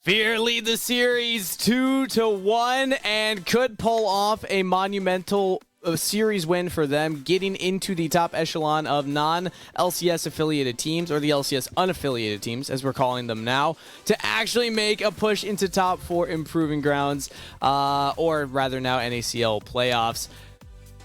Fear lead the series 2-1 and could pull off a monumental series win for them, getting into the top echelon of non-LCS affiliated teams, or the LCS unaffiliated teams, as we're calling them now, to actually make a push into top 4 improving grounds, or rather now NACL playoffs.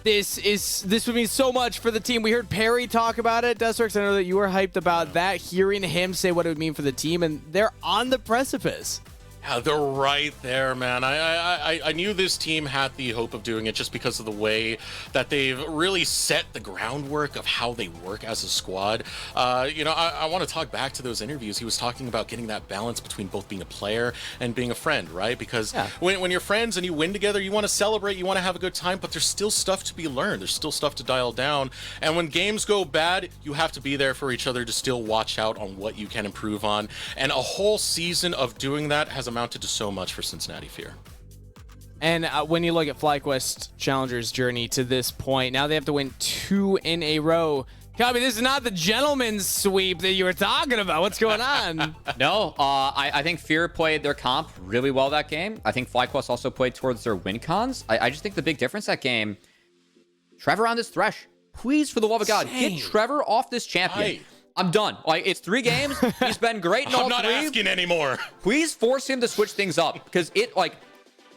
This would mean so much for the team. We heard Perry talk about it. Destrix, I know that you were hyped about that, hearing him say what it would mean for the team, and they're on the precipice. Yeah, they're right there, man. I knew this team had the hope of doing it just because of the way that they've really set the groundwork of how they work as a squad. I want to talk back to those interviews. He was talking about getting that balance between both being a player and being a friend, right? Because when you're friends and you win together, you want to celebrate, you want to have a good time, but there's still stuff to be learned. There's still stuff to dial down. And when games go bad, you have to be there for each other to still watch out on what you can improve on. And a whole season of doing that has amounted to so much for Cincinnati Fear. And when you look at FlyQuest Challengers' journey to this point, now they have to win 2 in a row. Cubby, this is not the gentleman's sweep that you were talking about. What's going on? No, I think Fear played their comp really well that game. I think FlyQuest also played towards their win cons. I just think the big difference that game, Trevor on this Thresh. Please, for the love of God, get Trevor off this champion. I'm done. Like, it's 3 games. He's been great in all 3. I'm not asking anymore. Please force him to switch things up, because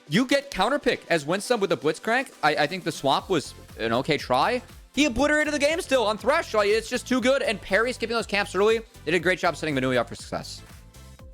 you get counterpick as Winston with the Blitzcrank. I think the swap was an okay try. He obliterated the game still on Thresh. Like, it's just too good. And Perry skipping those camps early. They did a great job setting Manui up for success.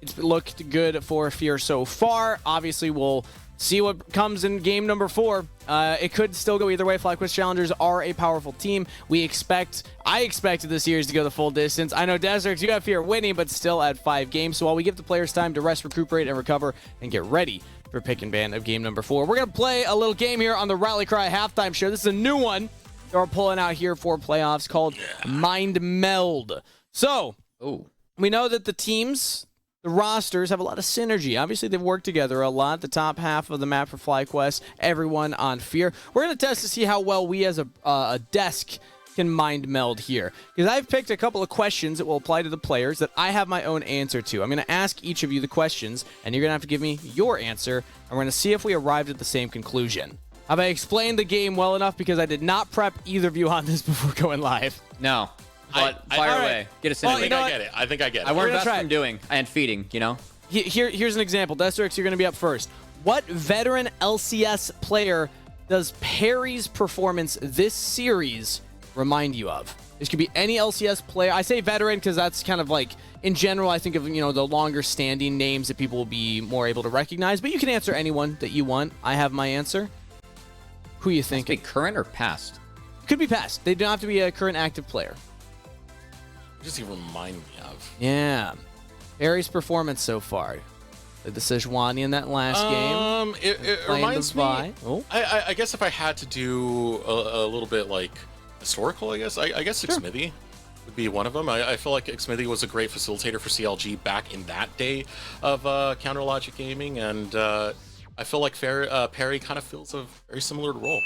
It's looked good for Fear so far. Obviously, we'll see what comes in game number 4. It could still go either way. FlyQuest Challengers are a powerful team. I expected the series to go the full distance. I know, Deserts, you got Fear winning, but still at 5 games. So while we give the players time to rest, recuperate, and recover, and get ready for pick and ban of game number 4, we're going to play a little game here on the Rally Cry halftime show. This is a new one that we're pulling out here for playoffs called Mind Meld. So, we know that the teams, the rosters, have a lot of synergy. Obviously, they've worked together a lot. The top half of the map for FlyQuest, everyone on Fear. We're going to test to see how well we as a desk can mind meld here. Because I've picked a couple of questions that will apply to the players that I have my own answer to. I'm going to ask each of you the questions, and you're going to have to give me your answer, and we're going to see if we arrived at the same conclusion. Have I explained the game well enough? Because I did not prep either of you on this before going live. No. But fire away. Get us in. I think I get it. I learned best from doing and feeding, Here's an example. Destrix, you're going to be up first. What veteran LCS player does Perry's performance this series remind you of? This could be any LCS player. I say veteran because that's kind of like, in general, I think of, the longer standing names that people will be more able to recognize. But you can answer anyone that you want. I have my answer. Who you think? Be current or past? Could be past. They don't have to be a current active player. What does he remind me of? Yeah. Perry's performance so far. The Sejuani in that last game. It reminds me. I guess if I had to do a little bit like historical, I guess Xmithy would be one of them. I feel like Xmithy was a great facilitator for CLG back in that day of Counter Logic Gaming, and I feel like Perry kind of fills a very similar role.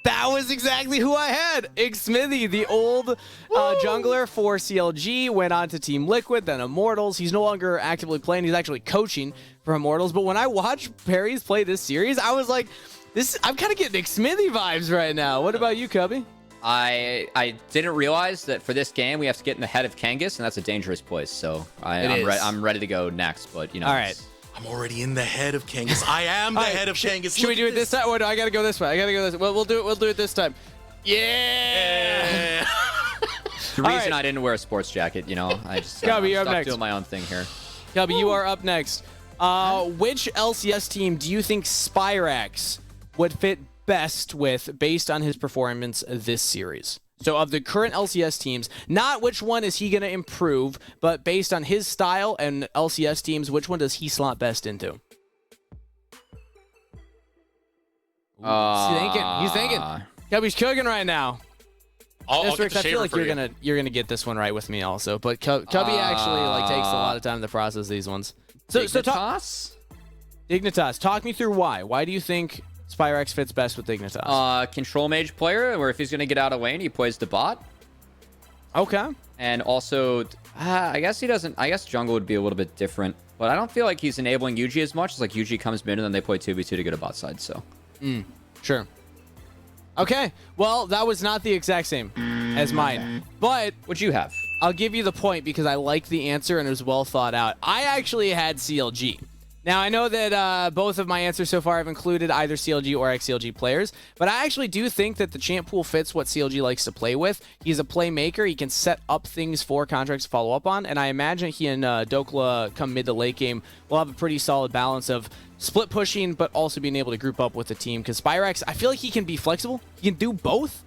That was exactly who I had. Xmithy, the old jungler for CLG, went on to Team Liquid, then Immortals. He's no longer actively playing. He's actually coaching for Immortals. But when I watched Perry's play this series, I was like, I'm kind of getting Xmithy vibes right now. What about you, Cubby? I didn't realize that for this game, we have to get in the head of Kangas, and that's a dangerous place. So I'm ready to go next. But, All right. I'm already in the head of Kangas. I am the head of Kangas. Should we do it this time? Or do I got to go this way? I got to go this way. Well, we'll do it this time. Yeah. The reason I didn't wear a sports jacket, I just Cubby, you're up next. Doing my own thing here. Cubby, you are up next. Which LCS team do you think Spyrax would fit best with based on his performance this series? So of the current LCS teams, not which one is he going to improve, but based on his style and LCS teams, which one does he slot best into? He's thinking. Cubby's cooking right now. I feel like you're gonna get this one right with me also, but Cubby actually takes a lot of time to process these ones. Dignitas? Dignitas, talk me through why. Why do you think Spyrax fits best with Dignitas? Control mage player, where if he's going to get out of lane, he plays the bot. Okay. And also, I guess he doesn't. I guess jungle would be a little bit different. But I don't feel like he's enabling Yuji as much. It's like Yuji comes mid and then they play 2v2 to get a bot side, so. Sure. Okay, well, that was not the exact same as mine, but What'd you have? I'll give you the point because I like the answer and it was well thought out. I actually had CLG. Now, I know that both of my answers so far have included either CLG or XCLG players, but I actually do think that the champ pool fits what CLG likes to play with. He's a playmaker. He can set up things for Contracts to follow up on, and I imagine he and Dokla come mid to late game will have a pretty solid balance of split pushing, but also being able to group up with the team, because Spyrex, I feel like he can be flexible. He can do both.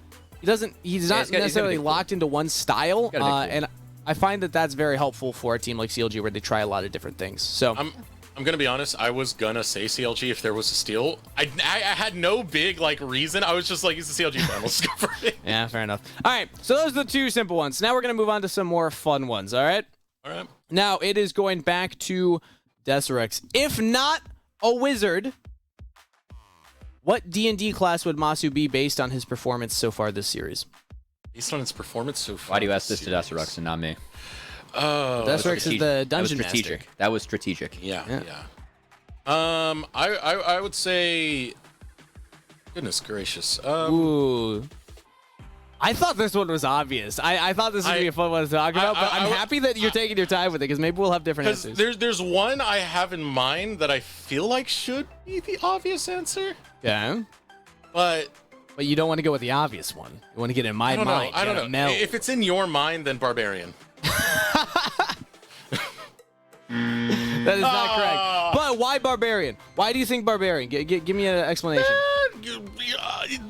He's not necessarily locked into one style, and I find that that's very helpful for a team like CLG where they try a lot of different things. So I'm gonna be honest. I was gonna say CLG if there was a steal. I had no big reason. I was just like, he's a CLG fan. Let's go for it. Yeah, fair enough. All right, so those are the two simple ones. Now we're gonna move on to some more fun ones. All right. All right. Now it is going back to Deserex. If not a wizard, what D&D class would Masu be based on his performance so far this series? Based on his performance so far. Why do you ask this to Deserex and not me? Oh, Deserex is the dungeon strategic. master. That was strategic. Yeah. I would say, goodness gracious. Ooh. I thought this one was obvious. I thought this would be a fun one to talk about, but I'm happy that you're taking your time with it because maybe we'll have different answers. There's one I have in mind that I feel like should be the obvious answer. Yeah. But you don't want to go with the obvious one. You want to get in my mind. I don't know. Meld. If it's in your mind, then Barbarian. That is not correct. But why Barbarian? Why do you think Barbarian? Give me an explanation.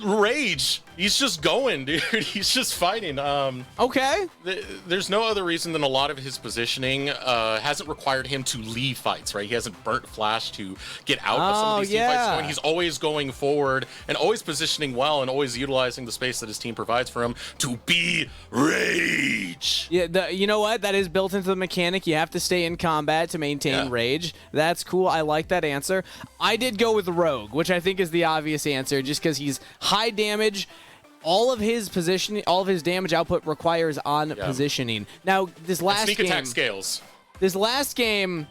Rage. He's just going, dude. He's just fighting. Okay. There's no other reason than a lot of his positioning hasn't required him to leave fights, right? He hasn't burnt Flash to get out of some of these team fights. So he's always going forward and always positioning well and always utilizing the space that his team provides for him to be Rage. Yeah, you know what? That is built into the mechanic. You have to stay in combat to maintain Rage. That's cool. I like that answer. I did go with Rogue, which I think is the obvious answer just because he's high damage. All of his positioning, all of his damage output requires on positioning. Now, this last sneak attack scales. This last game,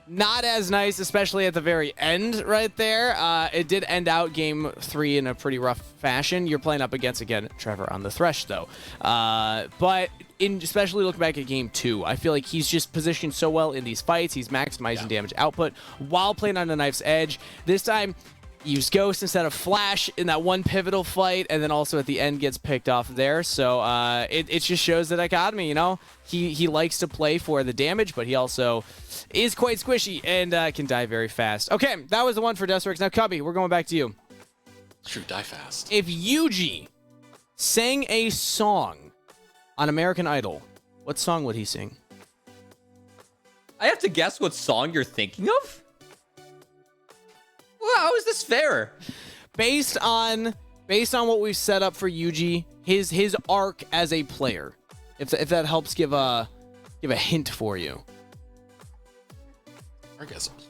not as nice, especially at the very end right there. It did end out game 3 in a pretty rough fashion. You're playing up against, again, Trevor on the Thresh, though. But especially looking back at game 2, I feel like he's just positioned so well in these fights. He's maximizing damage output while playing on the knife's edge. This time, use Ghost instead of Flash in that one pivotal fight, and then also at the end gets picked off there. So it just shows the dichotomy, you know? He likes to play for the damage, but he also is quite squishy and can die very fast. Okay, that was the one for Deserex. Now, Cubby, we're going back to you. True, die fast. If Yuji sang a song on American Idol, what song would he sing? I have to guess what song you're thinking of? Well, how is this fair? Based on what we've set up for Yuji, his arc as a player, if that helps give a hint for you. Arc as a player.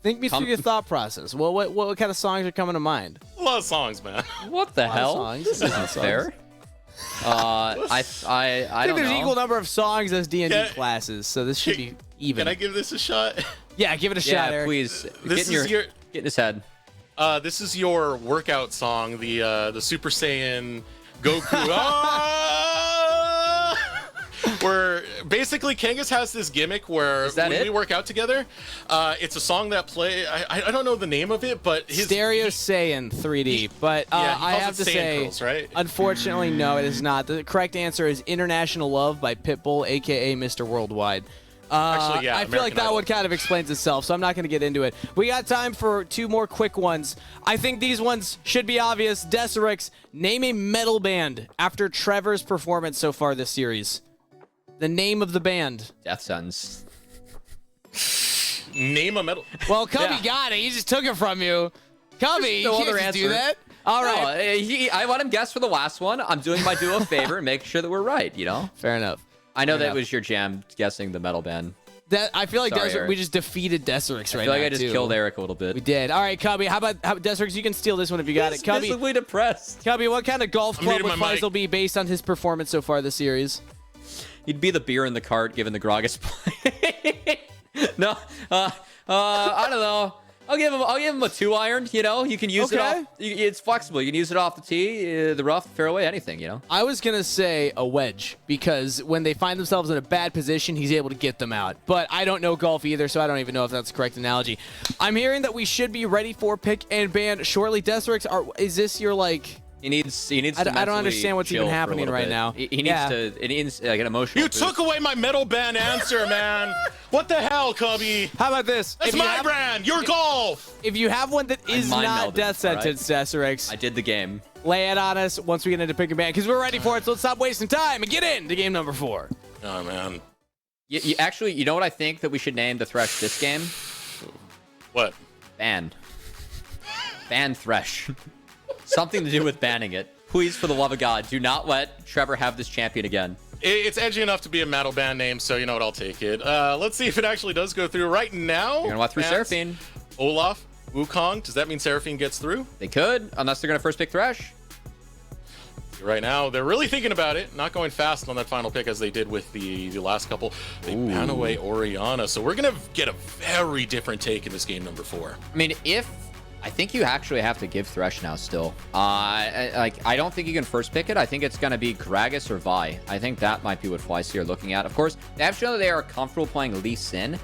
Think me through your thought process. Well, what kind of songs are coming to mind? A lot of songs, man. What the hell? This isn't fair. I think there's equal number of songs as D&D classes, so this should be even. Can I give this a shot? Yeah, give it a shot, Eric. Please. Get in his head. This is your workout song, the Super Saiyan Goku. Where basically Kangas has this gimmick where when we work out together, it's a song that I don't know the name of it, but Stereo Saiyan 3D. But I have to say, Curls, right? Unfortunately, no, it is not. The correct answer is International Love by Pitbull, aka Mr. Worldwide. Actually, yeah, I feel like that one kind of explains itself, so I'm not going to get into it. We got time for 2 more quick ones. I think these ones should be obvious. Deserex, name a metal band after Trevor's performance so far this series. The name of the band. Death Sentence. Name a metal. Well, Cubby got it. He just took it from you. Cubby, you can't just do that. All right. I let him guess for the last one. I'm doing my duo a favor and making sure that we're right, you know? Fair enough. I know that was your jam, guessing the metal band. I feel like we just defeated Deserex right now. I feel like I just killed Eric a little bit. We did. All right, Cubby, how about Deserex? You can steal this one if you got it. Cubby, visibly depressed. Cubby, what kind of golf club would Faisal be based on his performance so far this series? He'd be the beer in the cart given the Gragas play. No, I don't know. I'll give him a 2-iron. You know, you can use it off. It's flexible. You can use it off the tee, the rough, fairway, anything. You know. I was gonna say a wedge because when they find themselves in a bad position, he's able to get them out. But I don't know golf either, so I don't even know if that's the correct analogy. I'm hearing that we should be ready for pick and ban shortly. Deserix, is this your like? He needs. I don't understand what's even happening right now. He needs to. It needs like an emotional. You took away my metal ban answer, man. What the hell, Cubby? How about this? That's my brand. Your golf. If you have one that is not death sentence, Deserix, I did the game. Lay it on us once we get into pick and ban because we're ready for it. So let's stop wasting time and get into game number 4. Oh man. You actually, you know what I think that we should name the Thresh this game? What? Ban Thresh. Something to do with banning it. Please, for the love of God, do not let Trevor have this champion again. It's edgy enough to be a metal band name, so you know what? I'll take it. Let's see if it actually does go through right now. You're gonna walk through Seraphine. Olaf, Wukong. Does that mean Seraphine gets through? They could, unless they're gonna first pick Thresh. Right now, they're really thinking about it. Not going fast on that final pick as they did with the last couple. They ban away Orianna, so we're gonna get a very different take in this game number 4. I mean, I think you actually have to give Thresh now still. I don't think you can first pick it. I think it's going to be Gragas or Vi. I think that might be what FlyC are looking at. Of course, they have shown that they are comfortable playing Lee Sin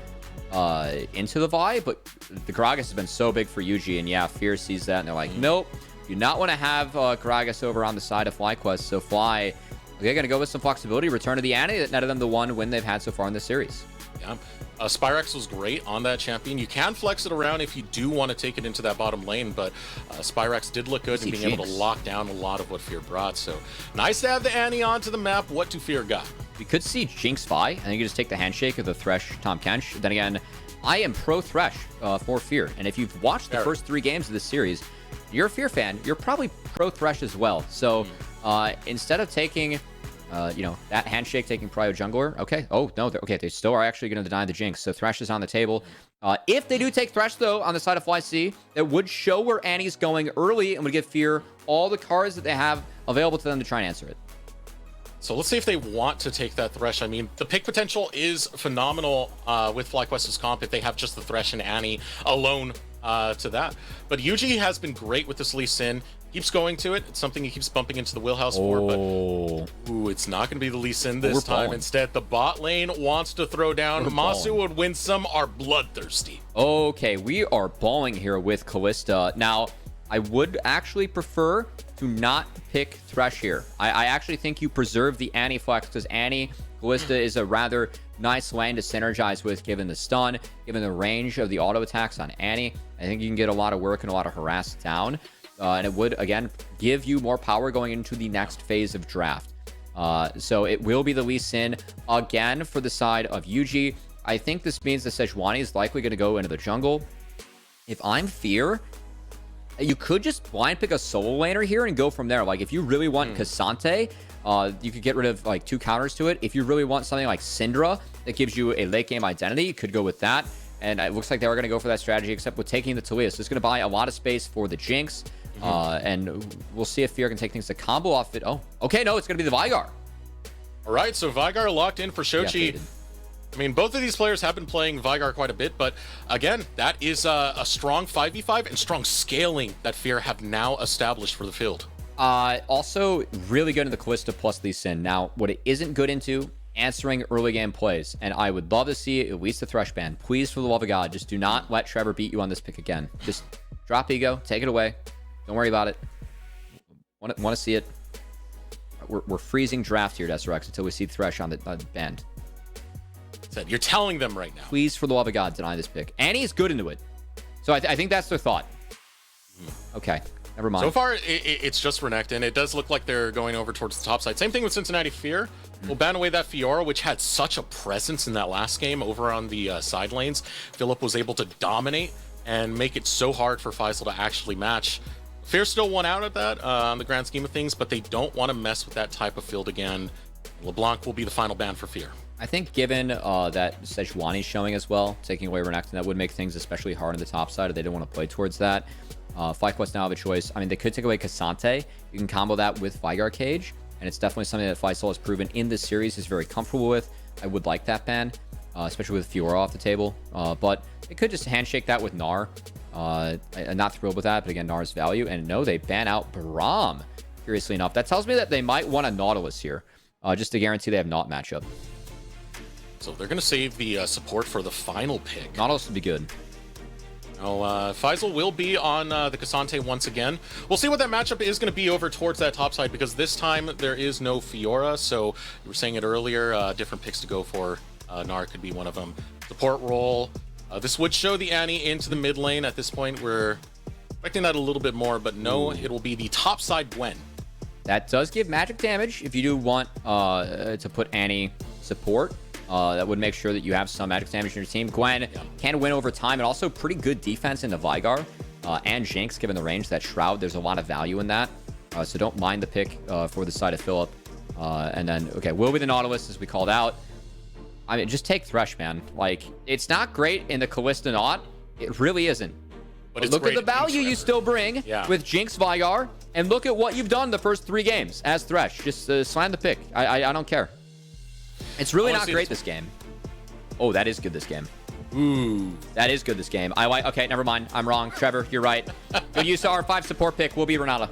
into the Vi, but the Gragas has been so big for Yuji, and yeah, Fear sees that, and they're like, nope, you do not want to have Gragas over on the side of FlyQuest, so Fly, they're going to go with some flexibility, return to the Annie that netted them the one win they've had so far in this series. Yeah. Spyrex was great on that champion. You can flex it around if you do want to take it into that bottom lane, but Spyrex did look good in being able to lock down a lot of what Fear brought. So nice to have the Annie onto the map. What do Fear got? We could see Jinx Vi. I think you just take the handshake of the Thresh Tom Kench. Then again, I am pro Thresh for Fear. And if you've watched the first 3 games of this series, you're a Fear fan, you're probably pro Thresh as well. So instead of taking that handshake taking Prio Jungler. Okay. Oh, no. Okay. They still are actually going to deny the Jinx. So Thresh is on the table. If they do take Thresh, though, on the side of FlyC, that would show where Annie's going early and would give Fear all the cards that they have available to them to try and answer it. So let's see if they want to take that Thresh. I mean, the pick potential is phenomenal with FlyQuest's comp if they have just the Thresh and Annie alone to that. But Yuji has been great with this Lee Sin. Keeps going to it. It's something he keeps bumping into the wheelhouse for, but it's not going to be the Lee Sin this time. Instead, the bot lane wants to throw down. Masu and Winsome are bloodthirsty. Okay, we are balling here with Callista. Now, I would actually prefer to not pick Thresh here. I actually think you preserve the Annie flex because Annie, Callista is a rather nice lane to synergize with given the stun, given the range of the auto attacks on Annie. I think you can get a lot of work and a lot of harass down. And it would, again, give you more power going into the next phase of draft. So it will be the Lee Sin again for the side of Yuji. I think this means that Sejuani is likely going to go into the jungle. If I'm Fear, you could just blind pick a solo laner here and go from there. Like, if you really want Cassante, you could get rid of, like, 2 counters to it. If you really want something like Syndra that gives you a late game identity, you could go with that. And it looks like they are going to go for that strategy, except with taking the Talia. So it's going to buy a lot of space for the Jinx. And we'll see if Fear can take things to combo off it. Oh, okay, no, it's going to be the Veigar. All right, so Veigar locked in for Shochi. I mean, both of these players have been playing Veigar quite a bit, but again, that is a strong 5v5 and strong scaling that Fear have now established for the field. Also, really good in the Callista plus Lee Sin. Now, what it isn't good into, answering early game plays, and I would love to see at least a Thresh ban. Please, for the love of God, just do not let Trevor beat you on this pick again. Just drop ego, take it away. Don't worry about it. Want to see it. We're freezing draft here, Deserex, until we see Thresh on the band. Said you're telling them right now. Please, for the love of God, deny this pick. Annie is good into it. So I think that's their thought. Okay, never mind. So far, it's just Renekton. It does look like they're going over towards the top side. Same thing with Cincinnati Fear. We'll ban away that Fiora, which had such a presence in that last game over on the side lanes. Philip was able to dominate and make it so hard for Faisal to actually match. Fear still won out at that on the grand scheme of things, but they don't want to mess with that type of field again. LeBlanc will be the final ban for Fear. I think given that Sejuani's showing as well, taking away Renekton, that would make things especially hard on the top side if they don't want to play towards that. FlyQuest now have a choice. I mean, they could take away Cassante. You can combo that with Veigar Cage, and it's definitely something that Faisal has proven in this series is very comfortable with. I would like that ban. especially with Fiora off the table. But it could just handshake that with Gnar. I'm not thrilled with that, but again, Gnar's value. And no, they ban out Braum, curiously enough. That tells me that they might want a Nautilus here, just to guarantee they have not matchup. So they're going to save the support for the final pick. Nautilus would be good. Faisal will be on the Cassante once again. We'll see what that matchup is going to be over towards that top side, because this time there is no Fiora. So you were saying it earlier, different picks to go for. Gnar could be one of them. Support role. This would show the Annie into the mid lane. At this point, we're expecting that a little bit more, but no, it will be the top side Gwen. That does give magic damage if you do want to put Annie support. That would make sure that you have some magic damage in your team. Gwen can win over time, and also pretty good defense into Veigar and Jinx, given the range that Shroud. There's a lot of value in that. So don't mind the pick for the side of Philip. And then, okay, will be the Nautilus, as we called out. I mean, just take Thresh, man. Like, it's not great in the Kalista Knot. It really isn't. But look at the value you still bring with Jinx, Veigar, and look at what you've done the first 3 games as Thresh. Just slam the pick. I don't care. It's really not great this game. Oh, that is good this game. Ooh. That is good this game. Okay, never mind. I'm wrong. Trevor, you're right. Good use of our 5 support pick. We'll be Renata.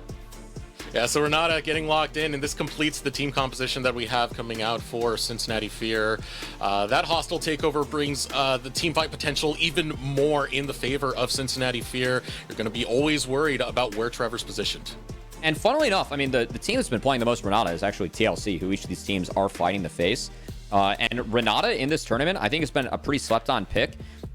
Yeah, so Renata getting locked in, and this completes the team composition that we have coming out for Cincinnati Fear. That hostile takeover brings the team fight potential even more in the favor of Cincinnati Fear. You're going to be always worried about where Trevor's positioned. And funnily enough, I mean, the team that's been playing the most Renata is actually TLC, who each of these teams are fighting to face. And Renata in this tournament, I think it's been a pretty slept-on pick.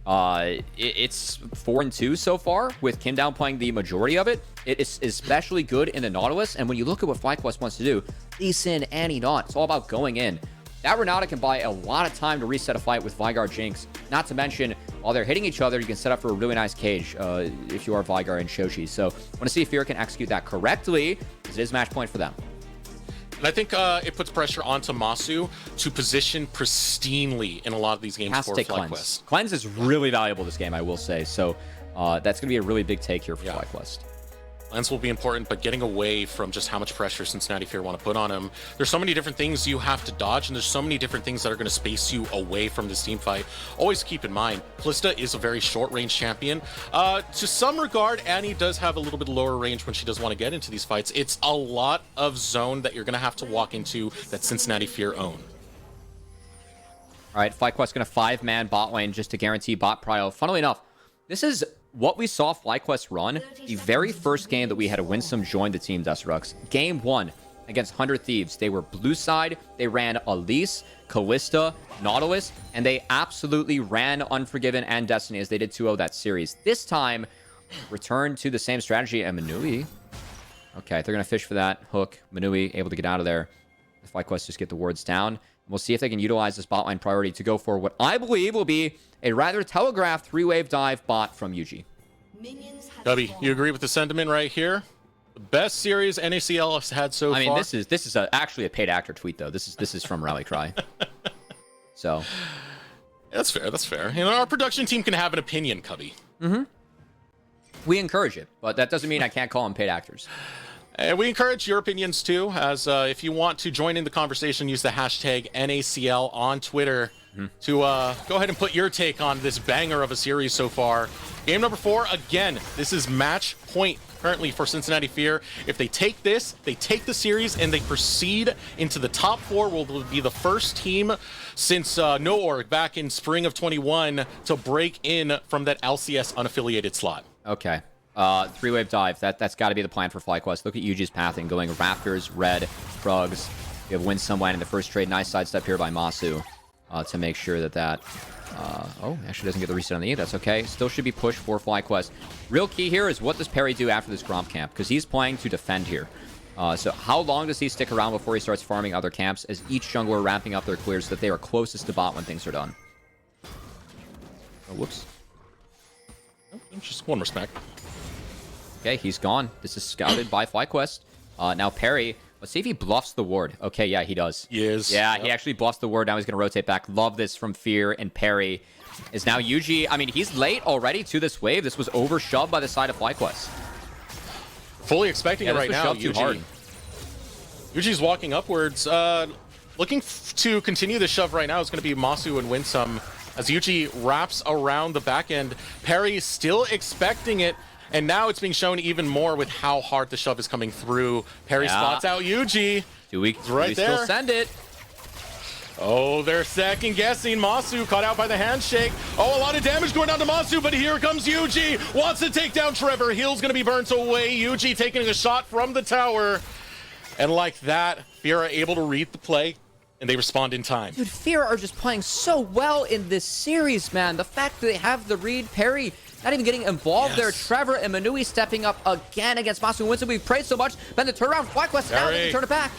It's 4-2 so far, with Kim Down playing the majority of it. It is especially good in the Nautilus, and when you look at what FlyQuest wants to do, Lee Sin, Annie, Not, it's all about going in. That Renata can buy a lot of time to reset a fight with Veigar Jinx. Not to mention, while they're hitting each other, you can set up for a really nice cage if you are Veigar and Shoshi. So I want to see if Fear can execute that correctly, because it is match point for them. And I think it puts pressure onto Masu to position pristinely in a lot of these games for FlyQuest. Cleanse is really valuable this game, I will say. So that's going to be a really big take here for FlyQuest. Cleanse will be important, but getting away from just how much pressure Cincinnati Fear want to put on him. There's so many different things you have to dodge, and there's so many different things that are going to space you away from this team fight. Always keep in mind, Kalista is a very short-range champion. To some regard, Annie does have a little bit lower range when she does want to get into these fights. It's a lot of zone that you're going to have to walk into that Cincinnati Fear own. All right, FlyQuest going to 5-man bot lane just to guarantee bot prio. Funnily enough, this is what we saw FlyQuest run the very first game that we had Winsome join the team, Destrux. Game 1 against 100 Thieves. They were blue side. They ran Elise, Kalista, Nautilus, and they absolutely ran Unforgiven and Destiny as they did 2-0 that series. This time, return to the same strategy, and Manui. Okay, they're going to fish for that hook. Manui able to get out of there. The FlyQuest just get the wards down. We'll see if they can utilize this bot line priority to go for what I believe will be a rather telegraphed 3-wave dive bot from Yuji. Dubby, you agree with the sentiment right here? The best series NACL has had so far. I mean, this is actually a paid actor tweet, though. This is from Rally Cry. So that's fair. That's fair. You know, our production team can have an opinion, Cubby. Mm-hmm. We encourage it, but that doesn't mean I can't call them paid actors. And we encourage your opinions too, as if you want to join in the conversation, use the hashtag NACL on Twitter to go ahead and put your take on this banger of a series so far. Game number 4, again, this is match point currently for Cincinnati Fear. If they take this, they take the series, and they proceed into the top 4, will be the first team since NoOrg back in spring of 21 to break in from that LCS unaffiliated slot. Okay. 3-wave dive. That's got to be the plan for FlyQuest. Look at Yuji's pathing, going Raptors, Red, Krugs. You have Winsome in the first trade. Nice sidestep here by Masu to make sure that oh, actually doesn't get the reset on the E. That's okay. Still should be pushed for FlyQuest. Real key here is what does Perry do after this Gromp camp? Because he's playing to defend here. So how long does he stick around before he starts farming other camps as each jungler ramping up their clears so that they are closest to bot when things are done? Oh, whoops. Oh, just one respect. Okay, he's gone. This is scouted by FlyQuest. Now Perry, let's see if he bluffs the ward. Okay, yeah, he does. He is. Yeah, yep. He actually bluffs the ward. Now he's going to rotate back. Love this from Fear, and Perry is now Yuji. I mean, he's late already to this wave. This was overshoved by the side of FlyQuest. Fully expecting it right now. Too hard. Yuji's walking upwards. looking to continue the shove right now is going to be Masu and Winsome as Yuji wraps around the back end. Perry still expecting it, and now it's being shown even more with how hard the shove is coming through. Perry spots out Yuji. Do we still send it? Oh, they're second guessing. Masu caught out by the handshake. Oh, a lot of damage going down to Masu, but here comes Yuji. Wants to take down Trevor. Heel's going to be burnt away. Yuji taking a shot from the tower. And like that, Fear are able to read the play, and they respond in time. Dude, Fear are just playing so well in this series, man. The fact that they have the read, Perry not even getting involved there. Trevor and Manui stepping up again against Masu and Winston. We've praised so much. Then the turnaround, FlyQuest, now they can turn it back.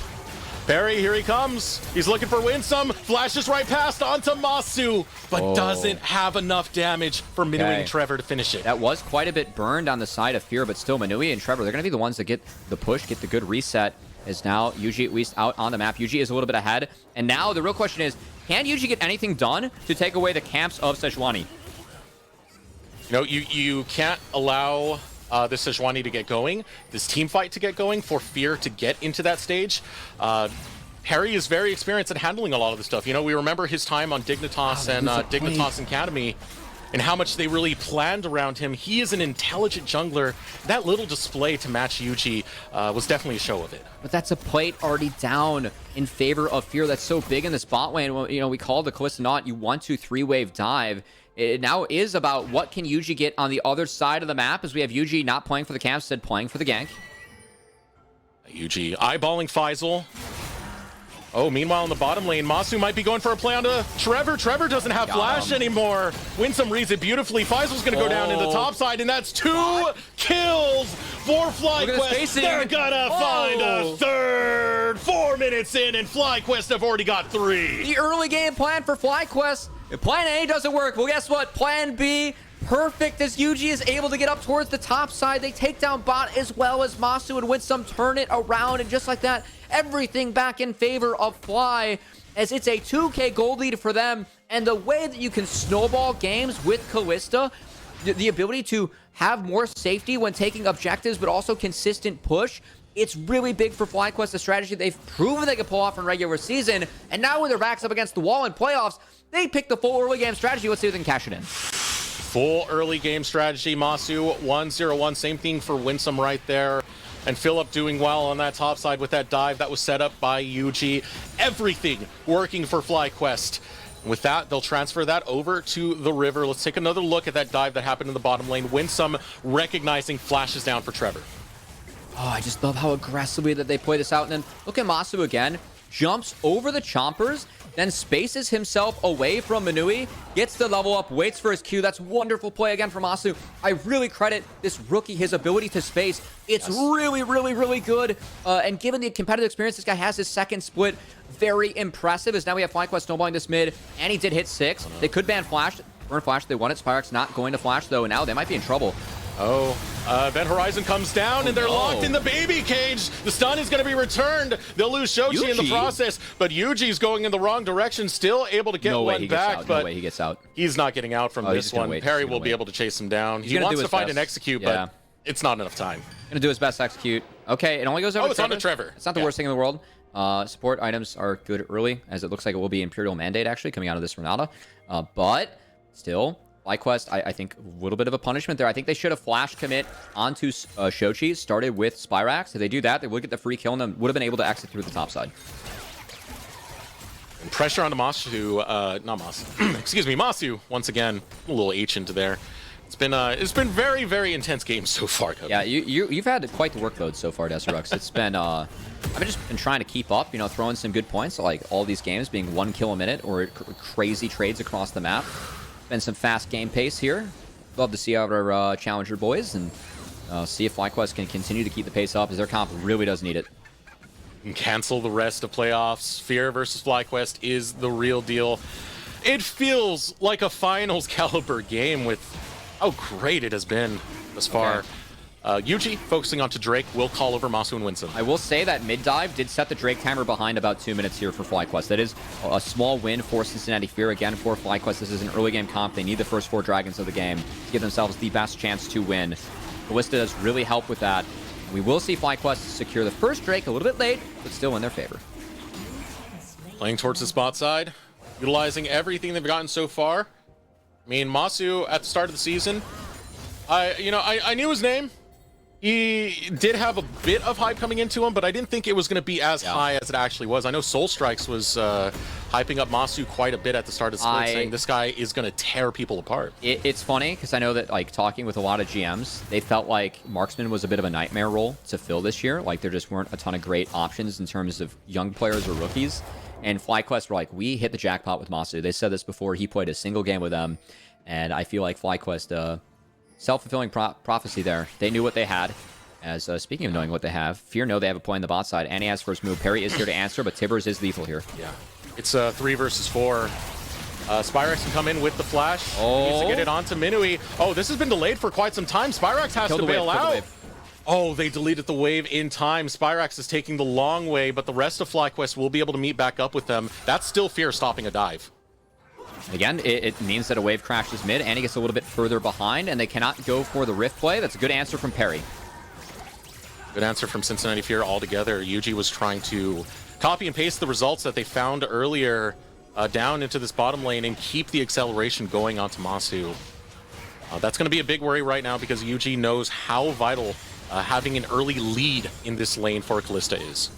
Perry, here he comes. He's looking for Winsome. Flashes right past onto Masu, but doesn't have enough damage for Manui and Trevor to finish it. That was quite a bit burned on the side of Fear, but still Manui and Trevor, they're going to be the ones that get the push, get the good reset. Is now Yuji at least out on the map. Yuji is a little bit ahead. And now the real question is, can Yuji get anything done to take away the camps of Sejuani? You know, you can't allow this Sejuani to get going, this team fight to get going, for Fear to get into that stage. Harry is very experienced at handling a lot of this stuff. You know, we remember his time on Dignitas and Dignitas Academy and how much they really planned around him. He is an intelligent jungler. That little display to match Yuji was definitely a show of it. But that's a plate already down in favor of Fear. That's so big in this bot lane. Well, you know, we called the Kalista Knot. You 1-2 3-wave dive. It now is about what can Yuji get on the other side of the map, as we have Yuji not playing for the camp, instead playing for the gank. Yuji eyeballing Faisal. Oh, meanwhile in the bottom lane, Masu might be going for a play onto Trevor. Trevor doesn't have flash anymore. Winsome reads it beautifully. Faisal's going to go down in the top side, and that's 2 kills for FlyQuest. They're going to find a third. 4 minutes in, and FlyQuest have already got 3. The early game plan for FlyQuest. If plan A doesn't work, well, guess what? Plan B, perfect, as Yuji is able to get up towards the top side. They take down bot as well as Masu and Winsome turn it around, and just like that, everything back in favor of Fly, as it's a 2K gold lead for them. And the way that you can snowball games with Kalista, the ability to have more safety when taking objectives, but also consistent push, it's really big for FlyQuest, the strategy they've proven they can pull off in regular season. And now when their backs up against the wall in playoffs, they pick the full early game strategy. Let's see if they can cash it in. Full early game strategy. Masu 1-0-1. Same thing for Winsome right there. And Philip doing well on that top side with that dive that was set up by Yuji. Everything working for FlyQuest. With that, they'll transfer that over to the river. Let's take another look at that dive that happened in the bottom lane. Winsome recognizing flashes down for Trevor. Oh, I just love how aggressively that they play this out. And then look at Masu again. Jumps over the chompers, then spaces himself away from Manui, gets the level up, waits for his Q. That's wonderful play again from Masu. I really credit this rookie, his ability to space. It's really, really, really good. And given the competitive experience this guy has, his second split, very impressive, as now we have FlyQuest snowballing this mid, and he did hit 6. They could ban Flash, burn Flash, they want it. Spyrox not going to Flash, though, and now they might be in trouble. Then Horizon comes down, and they're locked in the baby cage. The stun is going to be returned. They'll lose Shochi in the process, but Yuji's going in the wrong direction, still able to get one back, but no way he gets out. He's not getting out from this one. Perry will be able to chase him down. He wants to find an execute, but it's not enough time. Gonna do his best to execute. Okay, it only goes over to Trevor. It's on to Trevor. It's not the worst thing in the world. Support items are good early, as it looks like it will be Imperial Mandate, actually, coming out of this Renata. But still, FlyQuest, I think a little bit of a punishment there. I think they should have flash commit onto Shochi, started with Spyrax. If they do that, they would get the free kill and then would have been able to exit through the top side. And pressure onto Masu, not Masu, excuse me, Masu, once again, a little H into there. It's been very, very intense games so far, Cubby. Yeah, you've had quite the workload so far, Deserux. It's been, I've just been trying to keep up, you know, throwing some good points, like all these games being 1 kill a minute or crazy trades across the map. Been some fast game pace here. Love to see our Challenger boys and see if FlyQuest can continue to keep the pace up, as their comp really does need it. And cancel the rest of playoffs. Fear versus FlyQuest is the real deal. It feels like a finals caliber game with how great it has been thus far. Yuji, focusing onto Drake, will call over Masu and Winsome. I will say that mid-dive did set the Drake timer behind about 2 minutes here for FlyQuest. That is a small win for Cincinnati Fear. Again, for FlyQuest, this is an early game comp. They need the first 4 dragons of the game to give themselves the best chance to win. Ballista does really help with that. We will see FlyQuest secure the first Drake a little bit late, but still in their favor. Playing towards the spot side, utilizing everything they've gotten so far. I mean, Masu at the start of the season, I knew his name. He did have a bit of hype coming into him, but I didn't think it was going to be as high as it actually was. I know Soul Strikes was hyping up Masu quite a bit at the start of the split, saying this guy is going to tear people apart. It's funny because I know that, like, talking with a lot of GMs, they felt like Marksman was a bit of a nightmare role to fill this year. Like, there just weren't a ton of great options in terms of young players or rookies. And FlyQuest were like, we hit the jackpot with Masu. They said this before he played a single game with them. And I feel like FlyQuest, self-fulfilling prophecy there. They knew what they had. As speaking of knowing what they have, Fear know they have a play on the bot side. Annie has first move. Perry is here to answer, but Tibbers is lethal here. Yeah. It's 3 versus 4. Spyrex can come in with the flash. He needs to get it onto Minui. Oh, this has been delayed for quite some time. Spyrex has to bail out. Oh, they deleted the wave in time. Spyrex is taking the long way, but the rest of FlyQuest will be able to meet back up with them. That's still Fear stopping a dive. Again, it means that a wave crashes mid. Annie gets a little bit further behind, and they cannot go for the Rift play. That's a good answer from Perry. Good answer from Cincinnati Fear altogether. Yuji was trying to copy and paste the results that they found earlier down into this bottom lane and keep the acceleration going onto Masu. That's going to be a big worry right now because Yuji knows how vital having an early lead in this lane for Kalista is.